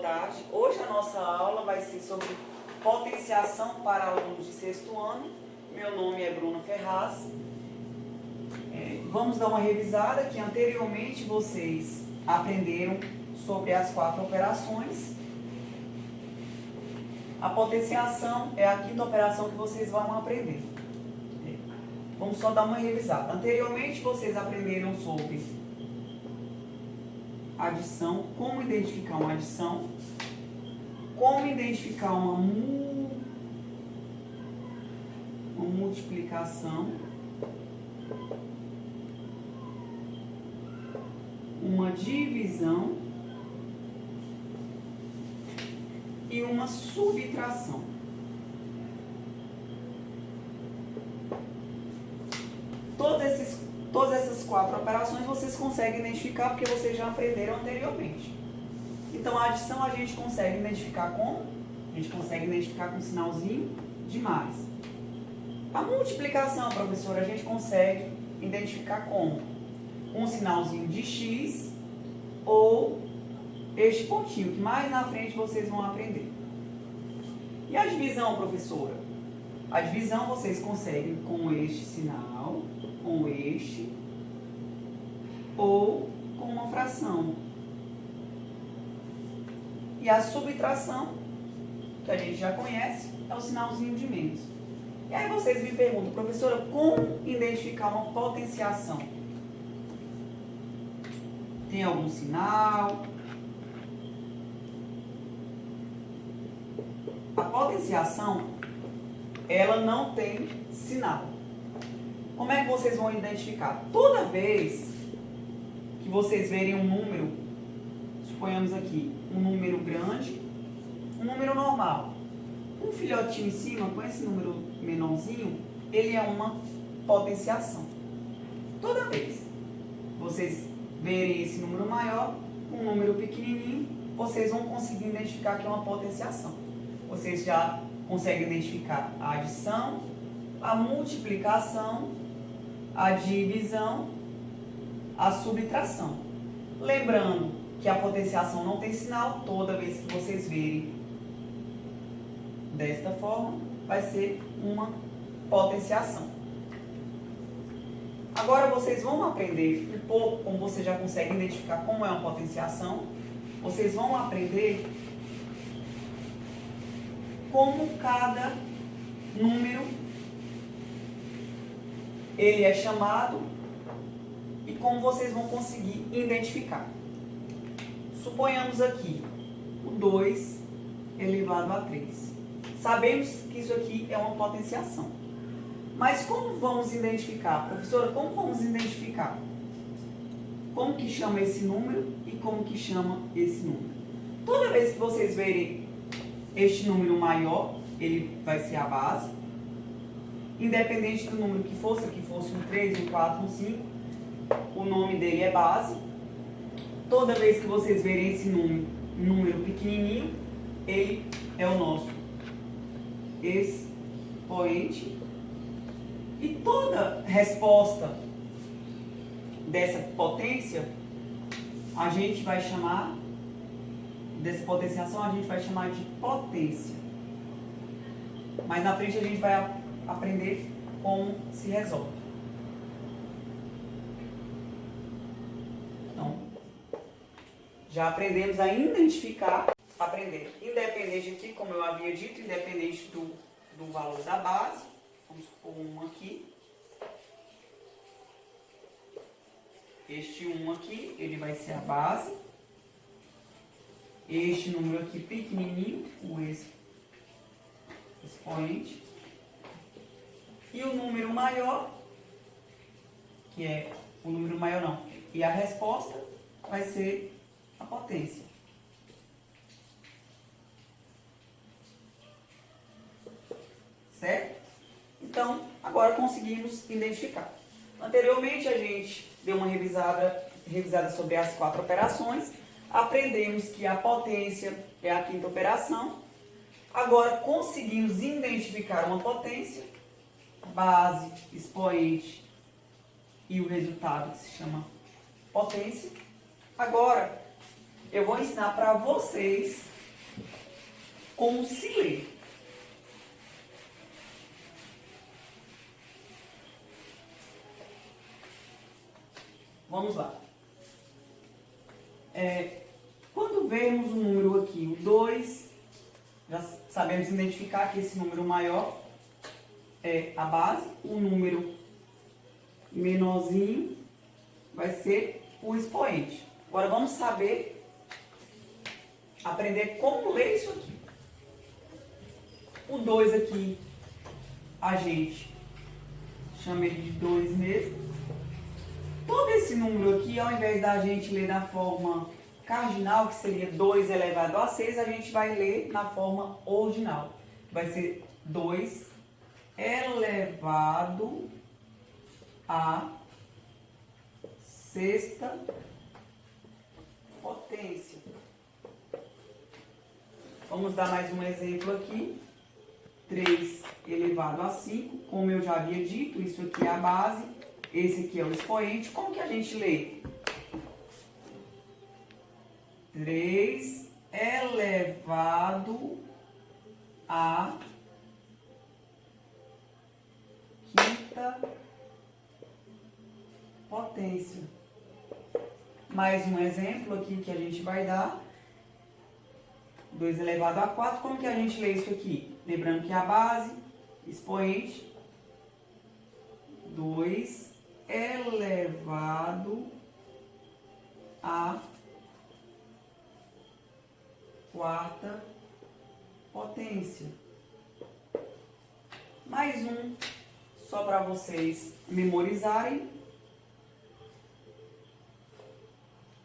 tarde. Hoje a nossa aula vai ser sobre potenciação para alunos de sexto ano. Meu nome é Bruna Ferraz. Vamos dar uma revisada que anteriormente vocês aprenderam sobre as 4 operações. A potenciação é a 5ª operação que vocês vão aprender. Vamos só dar uma revisada. Anteriormente vocês aprenderam sobre adição, como identificar uma adição, como identificar uma multiplicação, uma divisão e uma subtração. Todas essas 4 operações vocês conseguem identificar porque vocês já aprenderam anteriormente. Então a adição a gente consegue identificar como? A gente consegue identificar com um sinalzinho de mais. A multiplicação, professora, a gente consegue identificar como? Um sinalzinho de X ou este pontinho, que mais na frente vocês vão aprender. E a divisão, professora? A divisão vocês conseguem com este sinal, com este, ou com uma fração. E a subtração, que a gente já conhece, é o sinalzinho de menos. E aí vocês me perguntam, professora, como identificar uma potenciação? Tem algum sinal? A potenciação, ela não tem sinal. Como é que vocês vão identificar? Toda vez que vocês verem um número, suponhamos aqui, um número grande, um número normal, um filhotinho em cima, com esse número menorzinho, ele é uma potenciação. Toda vez que vocês verem esse número maior, um número pequenininho, vocês vão conseguir identificar que é uma potenciação. Vocês já conseguem identificar a adição, a multiplicação, a divisão, a subtração. Lembrando que a potenciação não tem sinal, toda vez que vocês verem desta forma, vai ser uma potenciação. Agora vocês vão aprender um pouco, como você já consegue identificar como é uma potenciação, vocês vão aprender como cada número ele é chamado e como vocês vão conseguir identificar. Suponhamos aqui o 2 elevado a 3. Sabemos que isso aqui é uma potenciação. Mas como vamos identificar? Professora, como vamos identificar? Como que chama esse número e como que chama esse número? Toda vez que vocês verem este número maior, ele vai ser a base. Independente do número que fosse um 3, um 4, um 5, o nome dele é base. Toda vez que vocês verem esse número pequenininho, ele é o nosso expoente. E toda resposta dessa potência, a gente vai chamar, dessa potenciação, a gente vai chamar de potência. Mas na frente a gente vai aprender como se resolve. Então, já aprendemos a identificar, aprender independente aqui, como eu havia dito, independente do valor da base. Vamos supor um aqui. Este 1 aqui, ele vai ser a base. Este número aqui pequenininho, o expoente. E o número maior, que é o número maior não, e a resposta vai ser a potência. Certo? Então, agora conseguimos identificar. Anteriormente a gente deu uma revisada sobre as 4 operações, aprendemos que a potência é a 5ª operação. Agora conseguimos identificar uma potência, base, expoente e o resultado que se chama potência. Agora eu vou ensinar para vocês como se lê. Vamos lá. Quando vemos o número aqui, o 2, já sabemos identificar que esse número maior é a base, o número menorzinho vai ser o expoente. Agora vamos saber, aprender como ler isso aqui. O 2 aqui, a gente chama ele de 2 mesmo. Todo esse número aqui, ao invés da gente ler na forma cardinal, que seria 2 elevado a 6, a gente vai ler na forma ordinal. Vai ser 2 elevado a sexta potência. Vamos dar mais um exemplo aqui. 3 elevado a 5, como eu já havia dito, isso aqui é a base, esse aqui é o expoente. Como que a gente lê? 3 elevado a quinta potência. Mais um exemplo aqui que a gente vai dar. 2 elevado a 4, como que a gente lê isso aqui? Lembrando que a base, expoente, 2 elevado a quarta potência. Mais um, só para vocês memorizarem.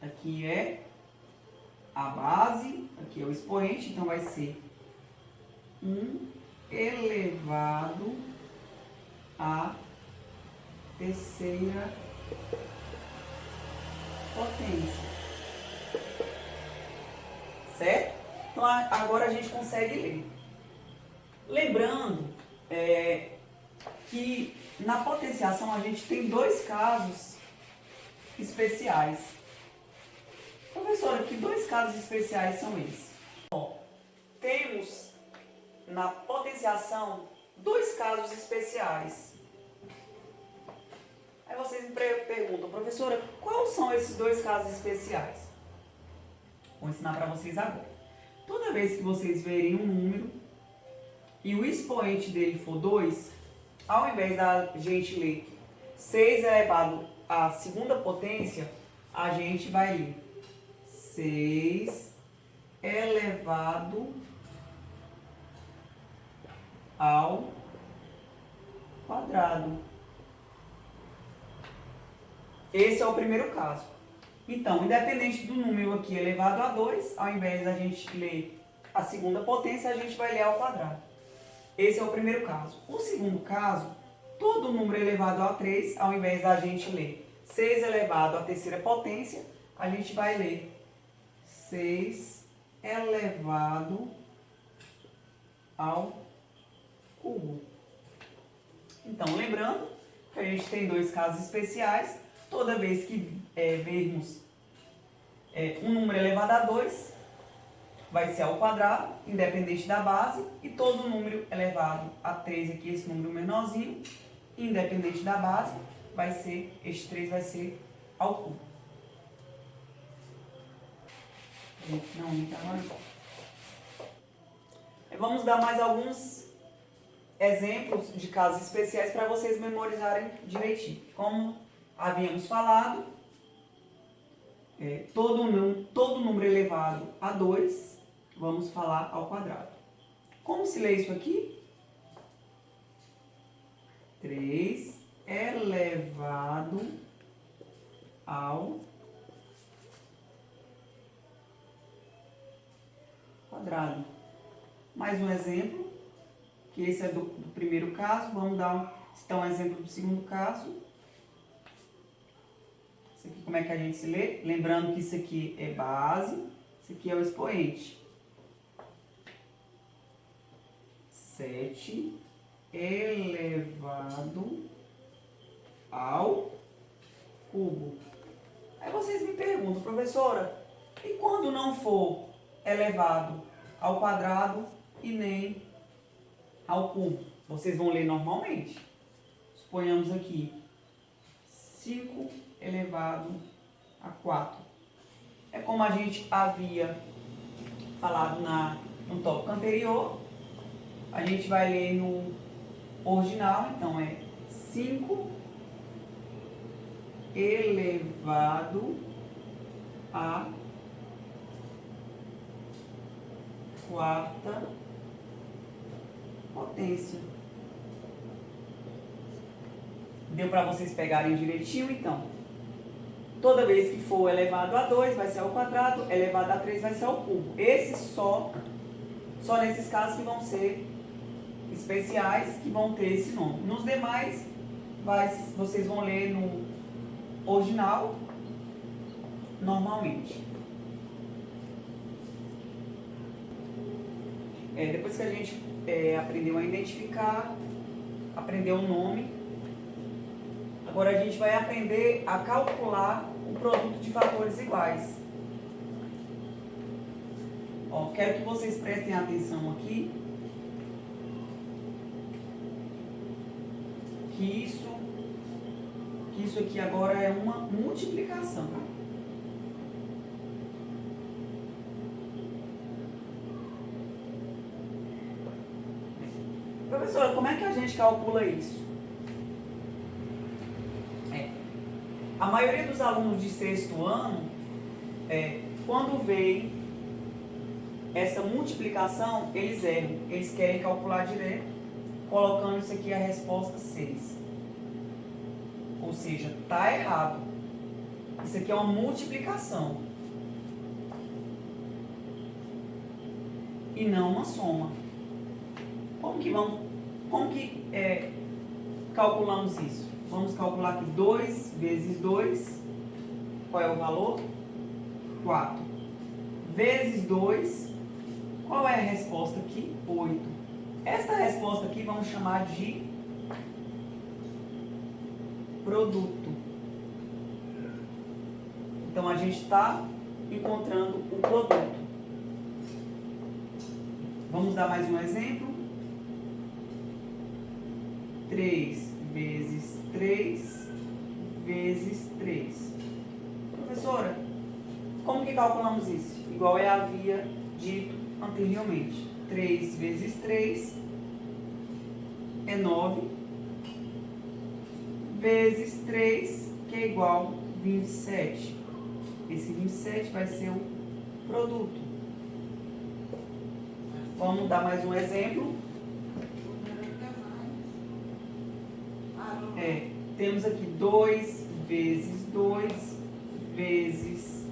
Aqui é a base, aqui é o expoente, então vai ser 1 elevado à terceira potência. Certo? Então agora a gente consegue ler. Lembrando que na potenciação a gente tem 2 casos especiais. Professora, que 2 casos especiais são esses? Bom, temos na potenciação 2 casos especiais. Aí vocês me perguntam, professora, quais são esses 2 casos especiais? Vou ensinar para vocês agora. Toda vez que vocês verem um número e o expoente dele for 2, ao invés da gente ler 6 elevado à segunda potência, a gente vai ler 6 elevado ao quadrado. Esse é o primeiro caso. Então, independente do número aqui elevado a 2, ao invés da gente ler a segunda potência, a gente vai ler ao quadrado. Esse é o primeiro caso. O segundo caso, todo número elevado a 3, ao invés da gente ler 6 elevado à terceira potência, a gente vai ler 6 elevado ao cubo. Então, lembrando que a gente tem 2 casos especiais. Toda vez que vermos um número elevado a 2, vai ser ao quadrado, independente da base. E todo número elevado a 3, aqui esse número menorzinho, independente da base, vai ser, este 3 vai ser ao cubo. Não tá agora. Vamos dar mais alguns exemplos de casos especiais para vocês memorizarem direitinho. Como havíamos falado, todo número elevado a 2, vamos falar ao quadrado. Como se lê isso aqui? 3 elevado ao quadrado. Mais um exemplo, que esse é do primeiro caso. Vamos citar um exemplo do segundo caso. Isso aqui, como é que a gente se lê? Lembrando que isso aqui é base, isso aqui é o expoente. 7 elevado ao cubo. Aí vocês me perguntam, professora, E quando não for elevado ao quadrado e nem ao cubo? Vocês vão ler normalmente. Suponhamos aqui 5 elevado a 4. É como a gente havia falado no tópico anterior. A gente vai ler no original, então é 5 elevado a quarta potência. Deu para vocês pegarem direitinho, então. Toda vez que for elevado a 2 vai ser ao quadrado, elevado a 3 vai ser ao cubo. Esses só nesses casos que vão ser especiais, que vão ter esse nome. Nos demais, vocês vão ler no original, normalmente. Depois que a gente aprendeu a identificar, aprendeu o nome, agora a gente vai aprender a calcular o produto de fatores iguais. Quero que vocês prestem atenção aqui, que isso aqui agora é uma multiplicação. Professora, como é que a gente calcula isso? A maioria dos alunos de sexto ano, quando vê essa multiplicação, eles erram. Eles querem calcular direto, colocando isso aqui a resposta 6. Ou seja, está errado. Isso aqui é uma multiplicação. E não uma soma. Como que calculamos isso? Vamos calcular aqui 2 vezes 2. Qual é o valor? 4. Vezes 2. Qual é a resposta aqui? 8. Esta resposta aqui vamos chamar de produto. Então, a gente está encontrando o produto. Vamos dar mais um exemplo. 3 vezes 3 vezes 3. Professora, como que calculamos isso? Igual eu havia dito anteriormente. 3 vezes 3 é 9, vezes 3, que é igual a 27. Esse 27 vai ser o produto. Vamos dar mais um exemplo. Temos aqui 2 vezes 2 vezes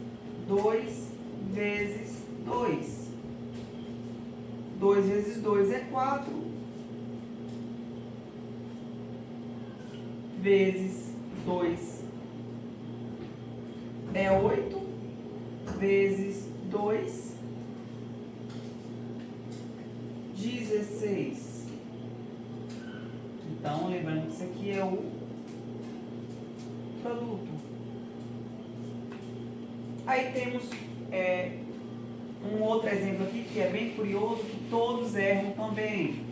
2 vezes 2. 2 vezes 2 é 4. Vezes 2 é 8. Vezes 2, 16. Então, lembrando que isso aqui é o produto. Aí temos um outro exemplo aqui que é bem curioso, que todos erram também.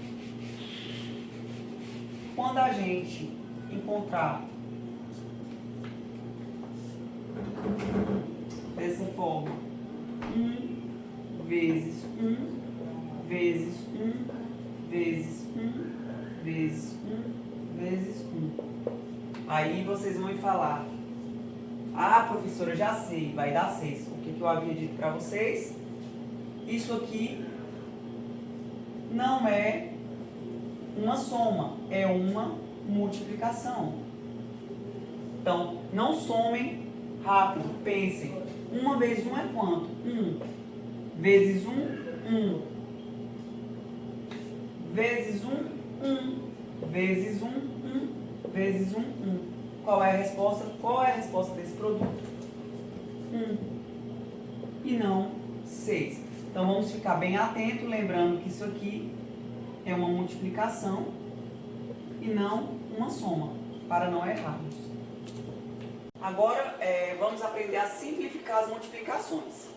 Quando a gente encontrar dessa forma 1 vezes 1 vezes 1 vezes 1 vezes 1 vezes 1. Aí vocês vão me falar: ah, professora, já sei, vai dar 6. O que eu havia dito para vocês? Isso aqui não é uma soma, é uma multiplicação. Então, não somem rápido, pensem. 1 vezes 1 é quanto? 1. Vezes 1, 1. Vezes 1, 1. Vezes 1, 1. Vezes 1, 1. Qual é a resposta? Qual é a resposta desse produto? 1. E não 6. Então, vamos ficar bem atento, lembrando que isso aqui é uma multiplicação e não uma soma, para não errarmos. Agora, vamos aprender a simplificar as multiplicações.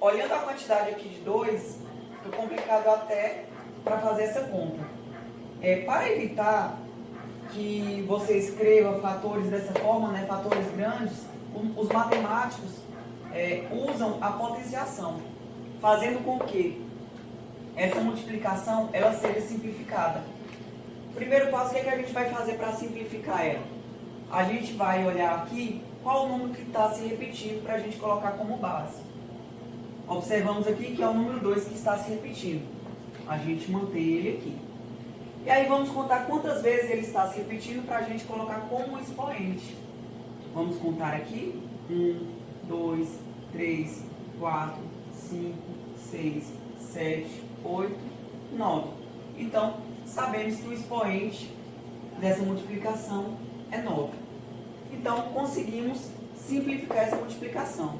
olhando a quantidade aqui de 2, fica complicado até para fazer essa conta. Para evitar que você escreva fatores dessa forma, né, fatores grandes, os matemáticos usam a potenciação, fazendo com que essa multiplicação ela seja simplificada. O primeiro passo, o que a gente vai fazer para simplificar ela? A gente vai olhar aqui qual o número que está se repetindo para a gente colocar como base. Observamos aqui que é o número 2 que está se repetindo. A gente mantém ele aqui. E aí vamos contar quantas vezes ele está se repetindo para a gente colocar como expoente. Vamos contar aqui. 1, 2, 3, 4, 5, 6, 7, 8, 9. Então, sabemos que o expoente dessa multiplicação é 9. Então, conseguimos simplificar essa multiplicação.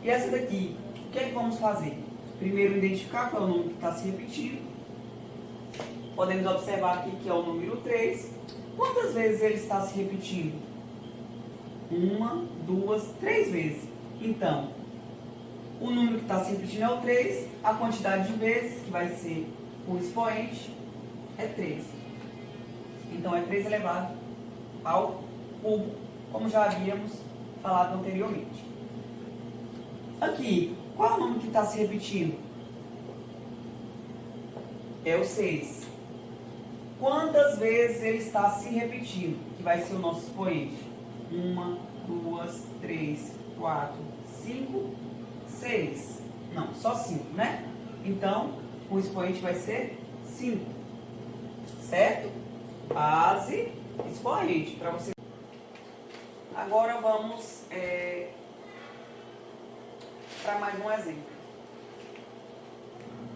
E essa daqui, o que é que vamos fazer? Primeiro, identificar qual é o número que está se repetindo. Podemos observar aqui que é o número 3. Quantas vezes ele está se repetindo? 1, 2, 3 vezes. Então, o número que está se repetindo é o 3. A quantidade de vezes, que vai ser o expoente, é 3. Então, é 3 elevado ao cubo, como já havíamos falado anteriormente. Aqui, qual é o número que está se repetindo? É o 6. Quantas vezes ele está se repetindo? Que vai ser o nosso expoente. 1, 2, 3, 4, 5, 6. Não, só 5, né? Então, o expoente vai ser 5. Certo? Base, expoente, para você. Agora vamos para mais um exemplo.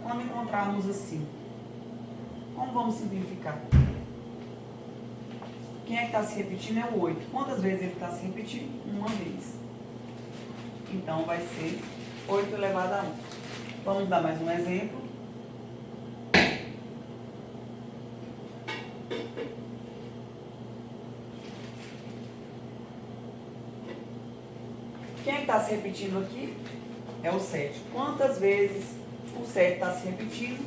Quando encontrarmos assim, como vamos simplificar? Quem é que está se repetindo é o 8. Quantas vezes ele está se repetindo? Uma vez. Então, vai ser 8 elevado a 1. Vamos dar mais um exemplo. Quem é que está se repetindo aqui? É o 7. Quantas vezes o 7 está se repetindo?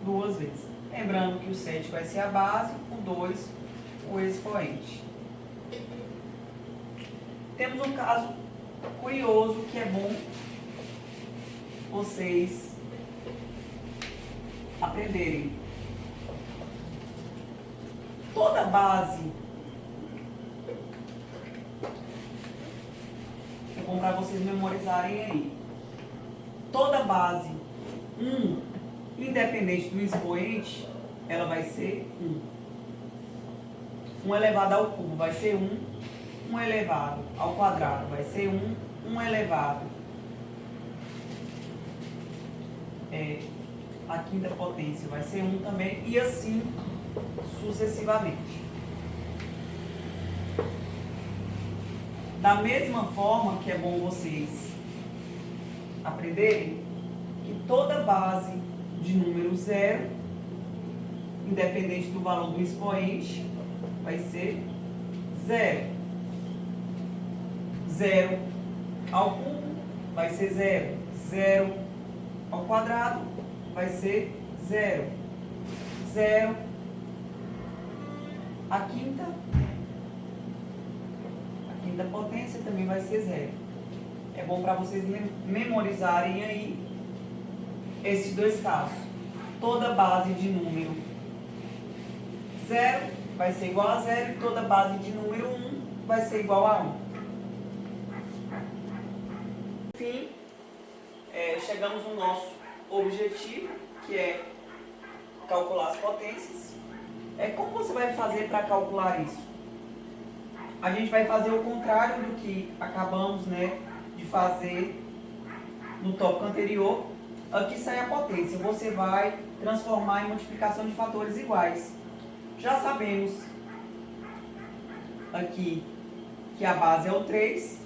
2 vezes. Lembrando que o 7 vai ser a base, o 2 o expoente. Temos um caso curioso que é bom vocês aprenderem. Toda base é bom para vocês memorizarem aí. Toda base 1, independente do expoente, ela vai ser 1. 1 elevado ao cubo vai ser 1. 1 elevado ao quadrado vai ser 1. 1 elevado a quinta potência vai ser 1 também. E assim sucessivamente. Da mesma forma que é bom vocês aprenderem que toda base de número 0, independente do valor do expoente, vai ser 0. 0 ao cubo vai ser 0. 0 ao quadrado vai ser 0. 0 a quinta potência também vai ser 0. É bom para vocês memorizarem aí esses dois casos. Toda base de número 0 vai ser igual a 0 e toda base de número 1 vai ser igual a 1. Enfim, chegamos no nosso objetivo, que é calcular as potências. Como você vai fazer para calcular isso? A gente vai fazer o contrário do que acabamos, de fazer no tópico anterior. Aqui sai a potência. Você vai transformar em multiplicação de fatores iguais. Já sabemos aqui que a base é o 3.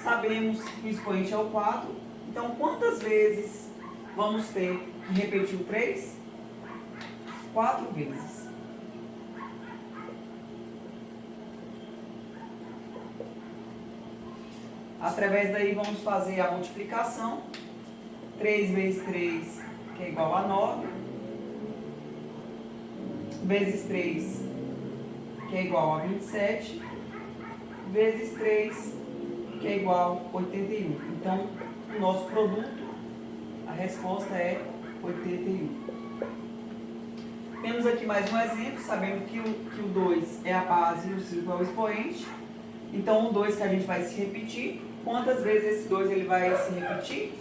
Sabemos que o expoente é o 4. Então, quantas vezes vamos ter que repetir o 3? 4 vezes. Através daí vamos fazer a multiplicação. 3 vezes 3, que é igual a 9. Vezes 3, que é igual a 27. Vezes 3, que é igual a 81. Então, o nosso produto, a resposta é 81. Temos aqui mais um exemplo, sabendo que o 2 é a base e o 5 é o expoente. Então, o 2 que a gente vai se repetir, quantas vezes esse 2 ele vai se repetir?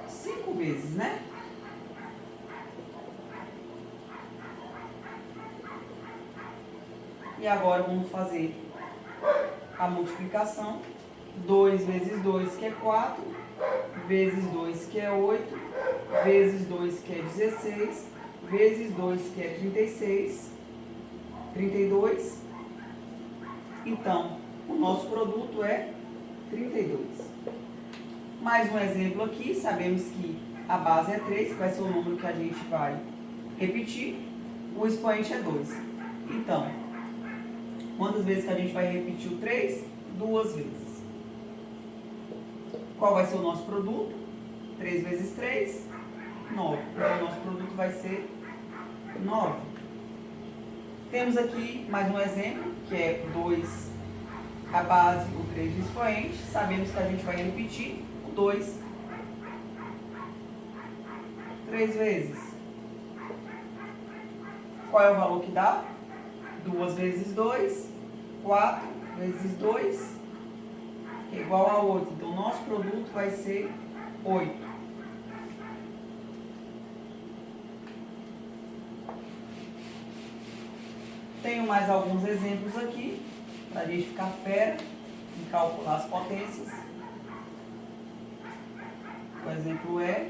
5 vezes, né? E agora vamos fazer a multiplicação. 2 vezes 2, que é 4, vezes 2, que é 8, vezes 2, que é 16, vezes 2, que é 36, 32. Então, o nosso produto é 32. Mais um exemplo aqui, sabemos que a base é 3, que vai ser o número que a gente vai repetir. O expoente é 2. Então, quantas vezes que a gente vai repetir o 3? 2 vezes. Qual vai ser o nosso produto? 3 vezes 3, 9. Então, o nosso produto vai ser 9. Temos aqui mais um exemplo, que é 2 a base, o 3 o expoente. Sabemos que a gente vai repetir o 2 3 vezes. Qual é o valor que dá? 2 vezes 2, 4 vezes 2, que é igual a 8. Então, o nosso produto vai ser 8. Tenho mais alguns exemplos aqui, para a gente ficar fera em calcular as potências. O exemplo é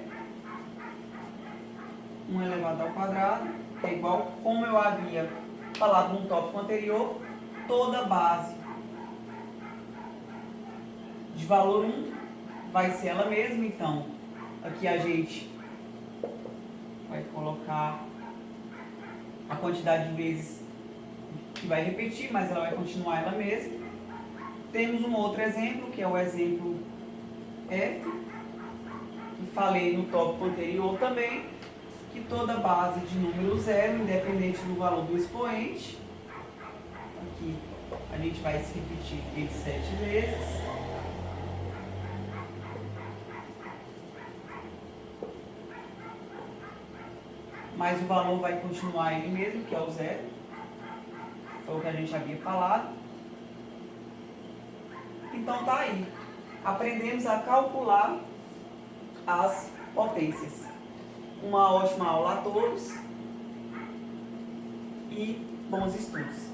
1 elevado ao quadrado, que é igual, como eu havia falado no tópico anterior, toda base de valor 1 vai ser ela mesma. Então, aqui a gente vai colocar a quantidade de vezes que vai repetir, mas ela vai continuar ela mesma. Temos um outro exemplo, que é o exemplo F, que falei no tópico anterior também, que toda base de número zero, independente do valor do expoente, aqui a gente vai se repetir 27 vezes. Mas o valor vai continuar ele mesmo, que é o zero. Foi o que a gente havia falado. Então tá aí. Aprendemos a calcular as potências. Uma ótima aula a todos e bons estudos.